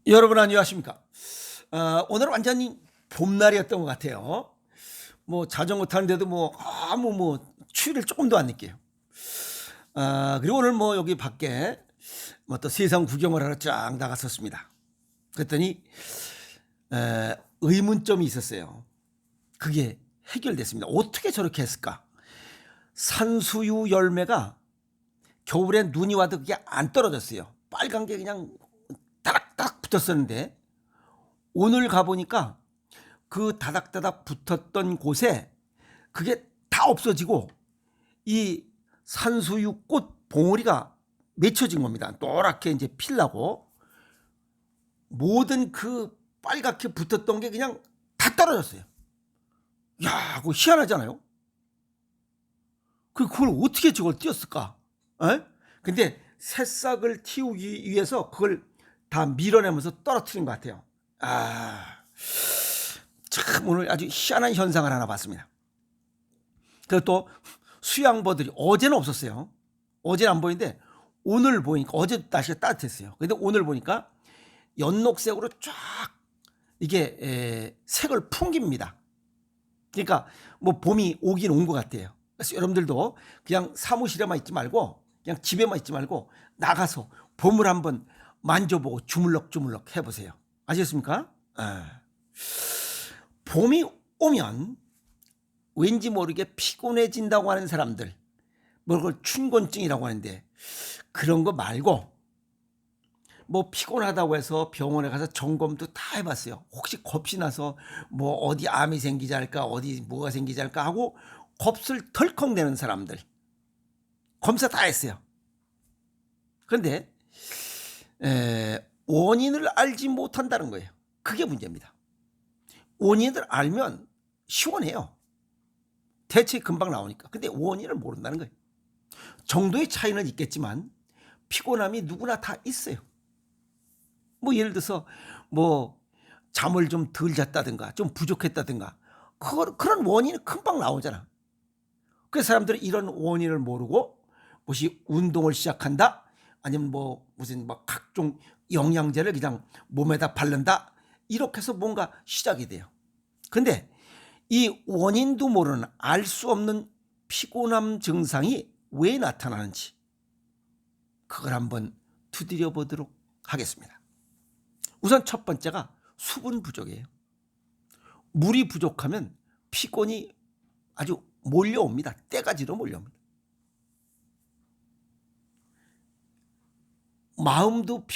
여러분 안녕하십니까? 오늘은 완전히 봄날이었던 것 같아요. 뭐 자전거 타는데도 뭐 아무 추위를 조금도 안 느껴요. 그리고 오늘 뭐 여기 밖에 뭐 또 세상 구경을 하러 쫙 나갔었습니다. 그랬더니 의문점이 있었어요. 그게 해결됐습니다. 어떻게 저렇게 했을까? 산수유 열매가 겨울에 눈이 와도 그게 안 떨어졌어요. 빨간 게 그냥 다닥다닥 붙었었는데 오늘 가보니까 그 다닥다닥 붙었던 곳에 그게 다 없어지고 이 산수유 꽃 봉오리가 맺혀진 겁니다. 노랗게 이제 필라고 모든 그 빨갛게 붙었던 게 그냥 다 떨어졌어요. 야, 그거 희한하잖아요. 그걸 어떻게 저걸 띄었을까? 에? 근데 새싹을 틔우기 위해서 그걸 다 밀어내면서 떨어뜨린 것 같아요. 참 오늘 아주 희한한 현상을 하나 봤습니다. 그리고 또 수양버들이 어제는 없었어요. 어제는 안 보이는데 오늘 보니까 어제 날씨가 따뜻했어요. 근데 오늘 보니까 연녹색으로 쫙 이게 색을 풍깁니다. 그러니까 뭐 봄이 오긴 온 것 같아요. 그래서 여러분들도 그냥 사무실에만 있지 말고 그냥 집에만 있지 말고 나가서 봄을 한번 만져보고 주물럭주물럭 해보세요. 아시겠습니까? 봄이 오면 왠지 모르게 피곤해진다고 하는 사람들, 뭐 그걸 춘곤증이라고 하는데 그런 거 말고 뭐 피곤하다고 해서 병원에 가서 점검도 다 해봤어요. 혹시 겁이 나서 뭐 어디 암이 생기지 않을까 어디 뭐가 생기지 않을까 하고 겁을 덜컥 내는 사람들 검사 다 했어요. 그런데 원인을 알지 못한다는 거예요. 그게 문제입니다. 원인을 알면 시원해요. 대책이 금방 나오니까. 근데 원인을 모른다는 거예요. 정도의 차이는 있겠지만 피곤함이 누구나 다 있어요. 뭐 예를 들어서 뭐 잠을 좀 덜 잤다든가 좀 부족했다든가 그런 원인이 금방 나오잖아. 그래서 사람들은 이런 원인을 모르고 무엇이 운동을 시작한다 아니면 뭐 무슨 막 각종 영양제를 그냥 몸에다 바른다 이렇게 해서 뭔가 시작이 돼요. 근데 이 원인도 모르는 알 수 없는 피곤함 증상이 왜 나타나는지 그걸 한번 두드려 보도록 하겠습니다. 우선 첫 번째가 수분 부족이에요. 물이 부족하면 피곤이 아주 몰려옵니다. 때가지로 몰려옵니다. 마음도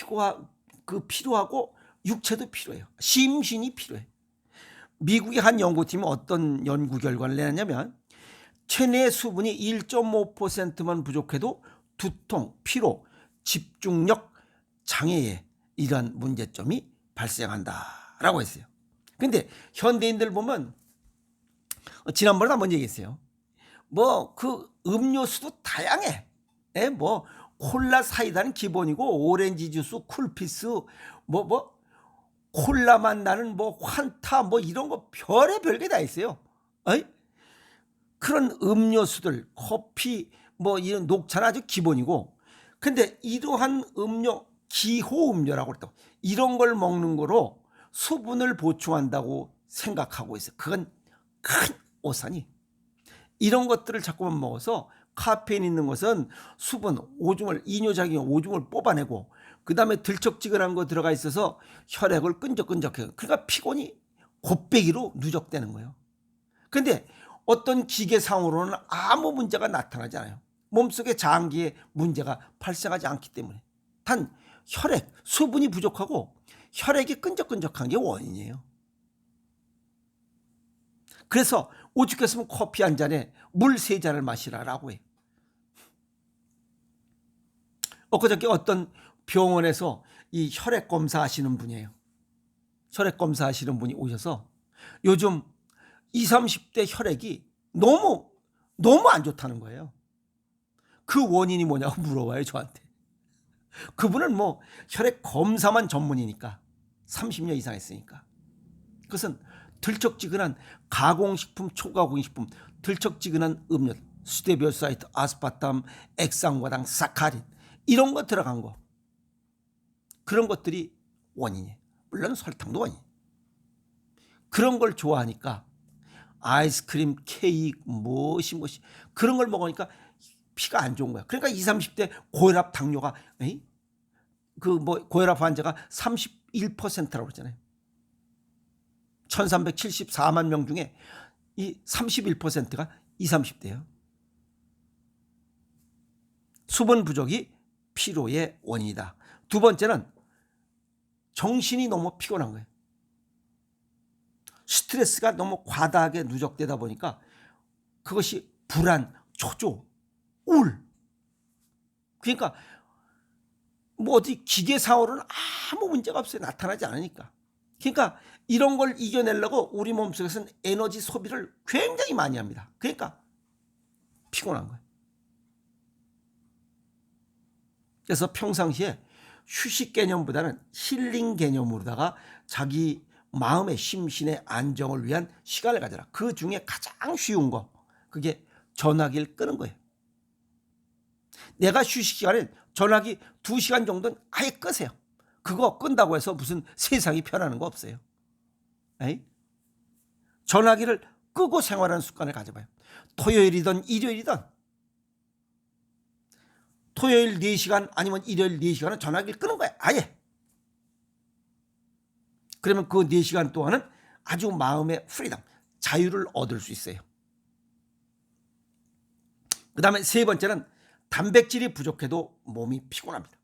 필요하고 육체도 필요해요. 심신이 필요해요. 미국의 한 연구팀이 어떤 연구 결과를 내놨냐면 체내 수분이 1.5%만 부족해도 두통, 피로, 집중력 장애에 이러한 문제점이 발생한다라고 했어요. 근데 현대인들 보면 지난번에 한번 얘기했어요. 뭐 그 음료수도 다양해. 뭐 콜라 사이다는 기본이고 오렌지 주스, 쿨피스 뭐 콜라만 나는 뭐 환타 뭐 이런 거 별의별 게 다 있어요. 어이? 그런 음료수들 커피 뭐 이런 녹차는 아주 기본이고 근데 이러한 음료 기호 음료라고 그랬다고 이런 걸 먹는 거로 수분을 보충한다고 생각하고 있어요. 그건 큰 오산이 이런 것들을 자꾸만 먹어서 카페인 있는 것은 수분, 오줌을 이뇨작용 오줌을 뽑아내고 그 다음에 들쩍지근한 거 들어가 있어서 혈액을 끈적끈적해요. 그러니까 피곤이 곱배기로 누적되는 거예요. 근데 어떤 기계상으로는 아무 문제가 나타나지 않아요. 몸속에 장기에 문제가 발생하지 않기 때문에 단 혈액, 수분이 부족하고 혈액이 끈적끈적한 게 원인이에요. 그래서 오죽했으면 커피 한 잔에 물 3잔을 마시라라고 해요. 엊그저께 어떤 병원에서 이 혈액 검사 하시는 분이에요. 혈액 검사 하시는 분이 오셔서 요즘 20, 30대 혈액이 너무 안 좋다는 거예요. 그 원인이 뭐냐고 물어봐요, 저한테. 그분은 뭐 혈액 검사만 전문이니까 30년 이상 했으니까. 그것은 들쩍지근한 가공식품, 초가공식품, 들쩍지근한 음료, 스테비오사이트, 아스파탐, 액상과당, 사카린 이런 거 들어간 거. 그런 것들이 원인이에요. 물론 설탕도 원인. 그런 걸 좋아하니까 아이스크림, 케이크, 무엇이 그런 걸 먹으니까 피가 안 좋은 거야. 그러니까 20, 30대 고혈압 당뇨가 고혈압 환자가 31%라고 그러잖아요. 1374만 명 중에 이 31%가 20, 30대예요. 수분 부족이 피로의 원인이다. 두 번째는 정신이 너무 피곤한 거예요. 스트레스가 너무 과다하게 누적되다 보니까 그것이 불안, 초조, 우울. 그러니까 어디 기계 사고로는 아무 문제가 없어요. 나타나지 않으니까. 그러니까 이런 걸 이겨내려고 우리 몸속에서는 에너지 소비를 굉장히 많이 합니다. 그러니까 피곤한 거예요. 그래서 평상시에 휴식 개념보다는 힐링 개념으로다가 자기 마음의 심신의 안정을 위한 시간을 가져라. 그 중에 가장 쉬운 거, 그게 전화기를 끄는 거예요. 내가 휴식 시간에 전화기 2시간 정도는 아예 끄세요. 그거 끈다고 해서 무슨 세상이 편하는 거 없어요. 에이? 전화기를 끄고 생활하는 습관을 가져봐요. 토요일이든 일요일이든 토요일 4시간 아니면 일요일 4시간은 전화기를 끄는 거야. 아예. 그러면 그 4시간 동안은 아주 마음의 프리덤, 자유를 얻을 수 있어요. 그 다음에 세 번째는 단백질이 부족해도 몸이 피곤합니다.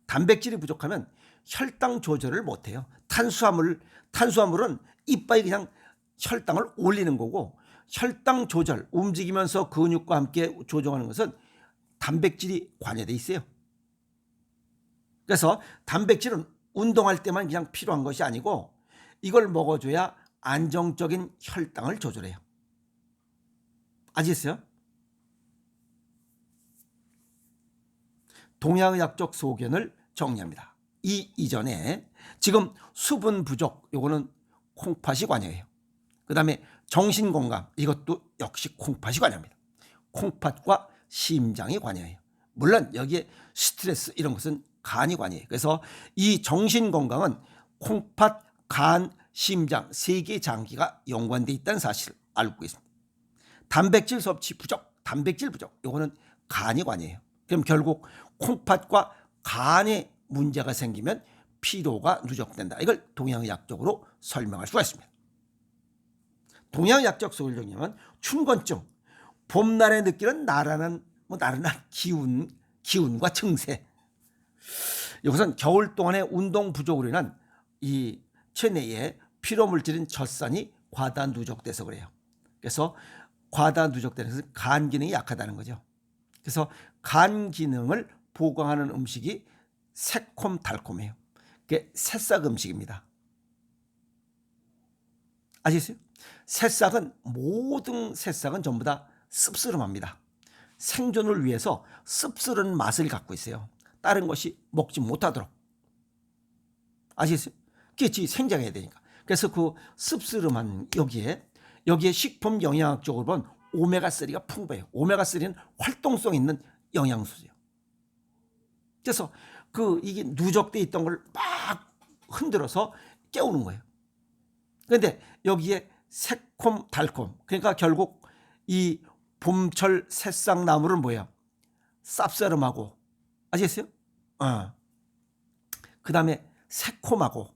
단백질이 부족하면 혈당 조절을 못해요. 탄수화물은 이빨이 그냥 혈당을 올리는 거고, 혈당 조절, 움직이면서 근육과 함께 조정하는 것은 단백질이 관여돼 있어요. 그래서 단백질은 운동할 때만 그냥 필요한 것이 아니고 이걸 먹어줘야 안정적인 혈당을 조절해요. 아시겠어요? 동양의학적 소견을 정리합니다. 이 이전에 지금 수분 부족, 요거는 콩팥이 관여해요. 그 다음에 정신건강, 이것도 역시 콩팥이 관여합니다. 콩팥과 심장이 관여해요. 물론 여기에 스트레스 이런 것은 간이 관여해요. 그래서 이 정신건강은 콩팥, 간, 심장 3개의 장기가 연관되어 있다는 사실을 알고 있습니다. 단백질 섭취 부족, 단백질 부족, 요거는 간이 관여해요. 그럼 결국 콩팥과 간에 문제가 생기면 피로가 누적된다. 이걸 동양의학적으로 설명할 수가 있습니다. 동양의학적 소견은 춘곤증, 봄날에 느끼는 나른한 기운과 증세. 이것은 겨울 동안의 운동 부족으로 인한 이 체내에 피로 물질인 젖산이 과다 누적돼서 그래요. 그래서 과다 누적되는 것은 간 기능이 약하다는 거죠. 그래서 간 기능을 보강하는 음식이 새콤달콤해요. 그게 새싹 음식입니다. 아시겠어요? 모든 새싹은 전부 다 씁쓸합니다. 생존을 위해서 씁쓸한 맛을 갖고 있어요. 다른 것이 먹지 못하도록. 아시겠어요? 그게 생장해야 되니까. 그래서 그 씁쓸한 여기에 식품 영양학적으로 보면 오메가3가 풍부해요. 오메가3는 활동성 있는 영양소죠. 그래서 이게 누적돼 있던 걸 막 흔들어서 깨우는 거예요. 그런데 여기에 새콤 달콤, 그러니까 결국 이 봄철 새싹나물은 뭐예요? 쌉싸름하고, 아시겠어요? 그 다음에 새콤하고,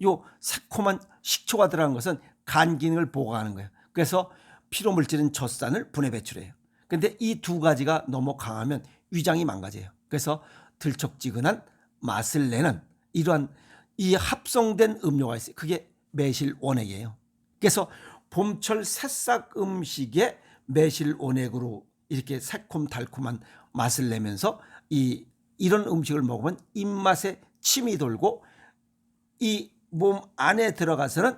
요 새콤한 식초가 들어간 것은 간 기능을 보강하는 거예요. 그래서 피로 물질인 젖산을 분해 배출해요. 그런데 이 두 가지가 너무 강하면 위장이 망가져요. 그래서 들쩍지근한 맛을 내는 이러한 이 합성된 음료가 있어요. 그게 매실원액이에요. 그래서 봄철 새싹 음식에 매실원액으로 이렇게 새콤달콤한 맛을 내면서 이런 음식을 먹으면 입맛에 침이 돌고 이 몸 안에 들어가서는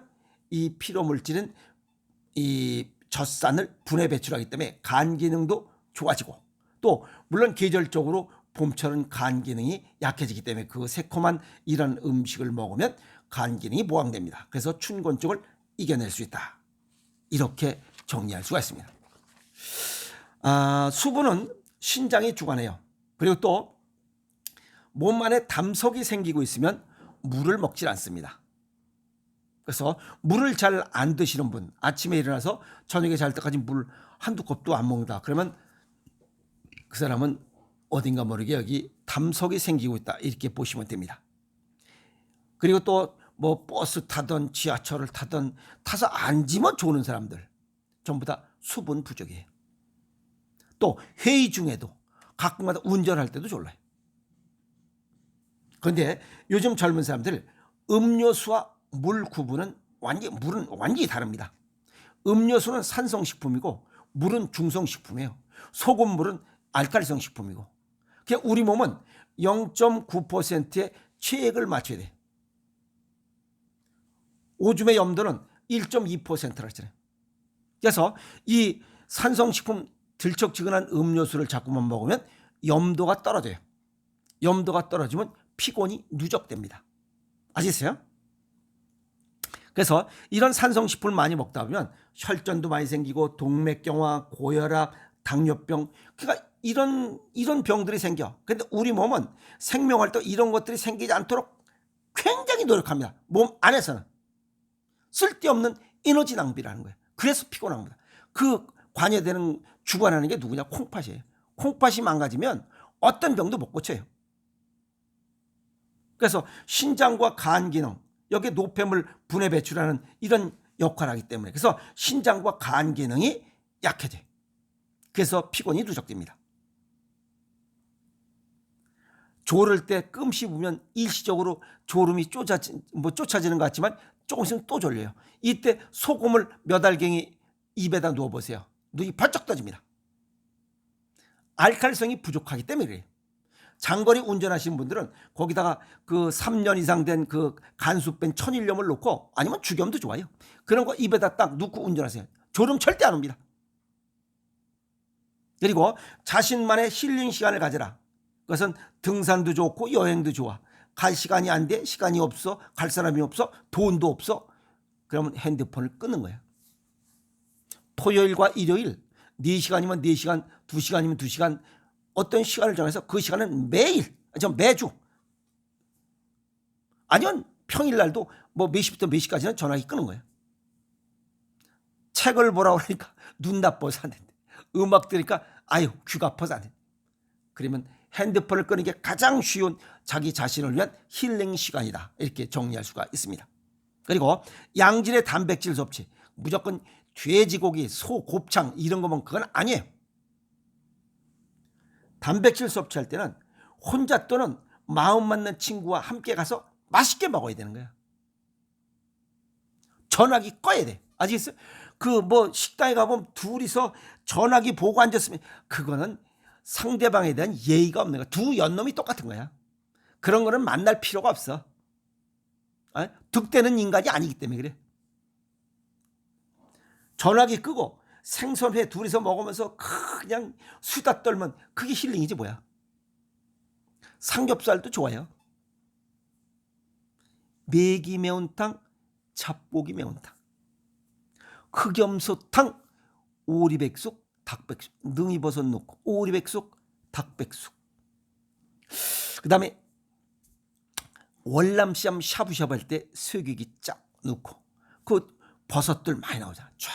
이 피로 물질은 이 젖산을 분해 배출하기 때문에 간 기능도 좋아지고, 또 물론 계절적으로 봄철은 간 기능이 약해지기 때문에 그 새콤한 이런 음식을 먹으면 간 기능이 보강됩니다. 그래서 춘곤증을 이겨낼 수 있다. 이렇게 정리할 수가 있습니다. 수분은 신장이 주관해요. 그리고 또 몸 안에 담석이 생기고 있으면 물을 먹질 않습니다. 그래서 물을 잘 안 드시는 분, 아침에 일어나서 저녁에 잘 때까지 물 한두 컵도 안 먹는다. 그러면 그 사람은 어딘가 모르게 여기 담석이 생기고 있다. 이렇게 보시면 됩니다. 그리고 또 뭐 버스 타던 지하철을 타던 타서 앉으면 좋은 사람들 전부 다 수분 부족이에요. 또 회의 중에도 가끔가다 운전할 때도 졸라요. 그런데 요즘 젊은 사람들 음료수와 물 구분은 물은 완전히 다릅니다. 음료수는 산성식품이고 물은 중성식품이에요. 소금물은 알칼리성 식품이고. 그냥 우리 몸은 0.9%의 체액을 맞춰야 돼. 오줌의 염도는 1.2%라 했잖아요. 그래서 이 산성식품 들쩍지근한 음료수를 자꾸만 먹으면 염도가 떨어져요. 염도가 떨어지면 피곤이 누적됩니다. 아시겠어요? 그래서 이런 산성식품을 많이 먹다 보면 혈전도 많이 생기고 동맥경화, 고혈압, 당뇨병, 그러니까 이런 병들이 생겨. 그런데 우리 몸은 생명할 때 이런 것들이 생기지 않도록 굉장히 노력합니다. 몸 안에서는. 쓸데없는 에너지 낭비라는 거예요. 그래서 피곤한 겁니다. 그 관여되는 주관하는 게 누구냐? 콩팥이에요. 콩팥이 망가지면 어떤 병도 못 고쳐요. 그래서 신장과 간 기능, 여기에 노폐물 분해 배출하는 이런 역할을 하기 때문에 그래서 신장과 간 기능이 약해져요. 그래서 피곤이 누적됩니다. 졸을 때 끔 씹으면 일시적으로 졸음이 쫓아지는 것 같지만 조금씩 또 졸려요. 이때 소금을 몇 알갱이 입에다 누워보세요. 눈이 번쩍 떠집니다. 알칼리성이 부족하기 때문에 그래요. 장거리 운전하시는 분들은 거기다가 그 3년 이상 된 그 간수 뺀 천일염을 넣고 아니면 죽염도 좋아요. 그런 거 입에다 딱 넣고 운전하세요. 졸음 절대 안 옵니다. 그리고 자신만의 힐링 시간을 가져라. 그것은 등산도 좋고 여행도 좋아. 갈 시간이 안 돼. 시간이 없어. 갈 사람이 없어. 돈도 없어. 그러면 핸드폰을 끊는 거예요. 토요일과 일요일 4시간이면 4시간, 2시간이면 2시간 어떤 시간을 정해서 그 시간은 매주 아니면 평일날도 뭐 몇 시부터 몇 시까지는 전화기 끄는 거예요. 책을 보라고 그러니까 눈 나빠서 안 된대. 음악 들으니까 아유 귀가 아파서 안 된대. 그러면 핸드폰을 끄는 게 가장 쉬운 자기 자신을 위한 힐링 시간이다. 이렇게 정리할 수가 있습니다. 그리고 양질의 단백질 섭취. 무조건 돼지고기, 소, 곱창 이런 거면 그건 아니에요. 단백질 섭취할 때는 혼자 또는 마음 맞는 친구와 함께 가서 맛있게 먹어야 되는 거야. 전화기 꺼야 돼. 아시겠어요? 그 뭐 식당에 가보면 둘이서 전화기 보고 앉았으면 그거는 상대방에 대한 예의가 없는 거야. 두 연놈이 똑같은 거야. 그런 거는 만날 필요가 없어. 득되는 인간이 아니기 때문에 그래. 전화기 끄고 생선회 둘이서 먹으면서 그냥 수다 떨면 그게 힐링이지 뭐야. 삼겹살도 좋아요. 매기 매운탕, 잡고기 매운탕, 흑염소탕, 오리백숙, 닭백숙, 능이버섯 넣고 오리백숙, 닭백숙. 그 다음에 월남쌈 샤브샤브 할 때 쇠고기 쫙 넣고 그 버섯들 많이 나오잖아. 쫙.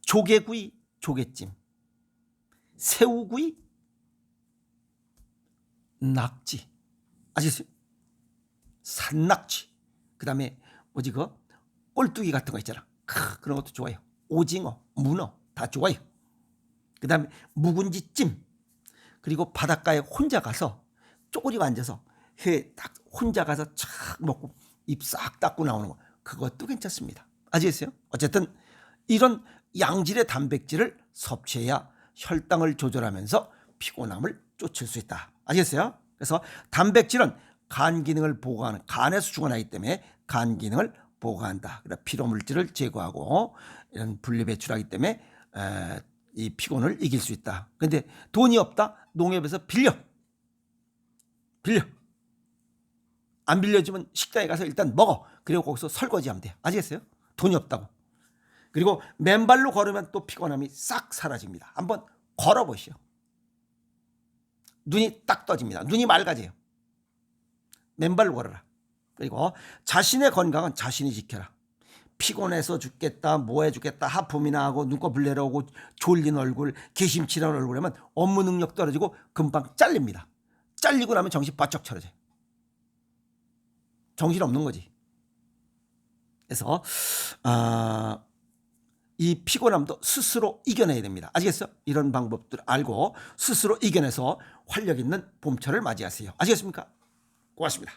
조개구이, 조개찜, 새우구이, 낙지, 아시겠어요? 산낙지. 그 다음에 뭐지 그 꼴뚜기 같은 거 있잖아. 그런 것도 좋아요. 오징어, 문어 다 좋아요. 그 다음에 묵은지찜. 그리고 바닷가에 혼자 가서 쪼그리고 앉아서 회 딱 혼자 가서 착 먹고 입 싹 닦고 나오는 거. 그것도 괜찮습니다. 아시겠어요? 어쨌든 이런 양질의 단백질을 섭취해야 혈당을 조절하면서 피곤함을 쫓을 수 있다. 아시겠어요? 그래서 단백질은 간 기능을 보호하는 간에서 중화하기 때문에 간 기능을 보호한다. 피로 물질을 제거하고 이런 분리 배출하기 때문에 이 피곤을 이길 수 있다. 그런데 돈이 없다. 농협에서 빌려. 안 빌려주면 식당에 가서 일단 먹어. 그리고 거기서 설거지하면 돼. 아시겠어요? 돈이 없다고. 그리고 맨발로 걸으면 또 피곤함이 싹 사라집니다. 한번 걸어보시오. 눈이 딱 떠집니다. 눈이 맑아져요. 맨발로 걸어라. 그리고 자신의 건강은 자신이 지켜라. 피곤해서 죽겠다, 뭐해 죽겠다, 하품이나 하고 눈꺼풀 내려오고 졸린 얼굴, 개심치는 얼굴이면 업무 능력 떨어지고 금방 잘립니다. 잘리고 나면 정신 바짝 차려져요. 정신 없는 거지. 그래서 이 피곤함도 스스로 이겨내야 됩니다. 아시겠어요? 이런 방법들 알고 스스로 이겨내서 활력 있는 봄철을 맞이하세요. 아시겠습니까? 고맙습니다.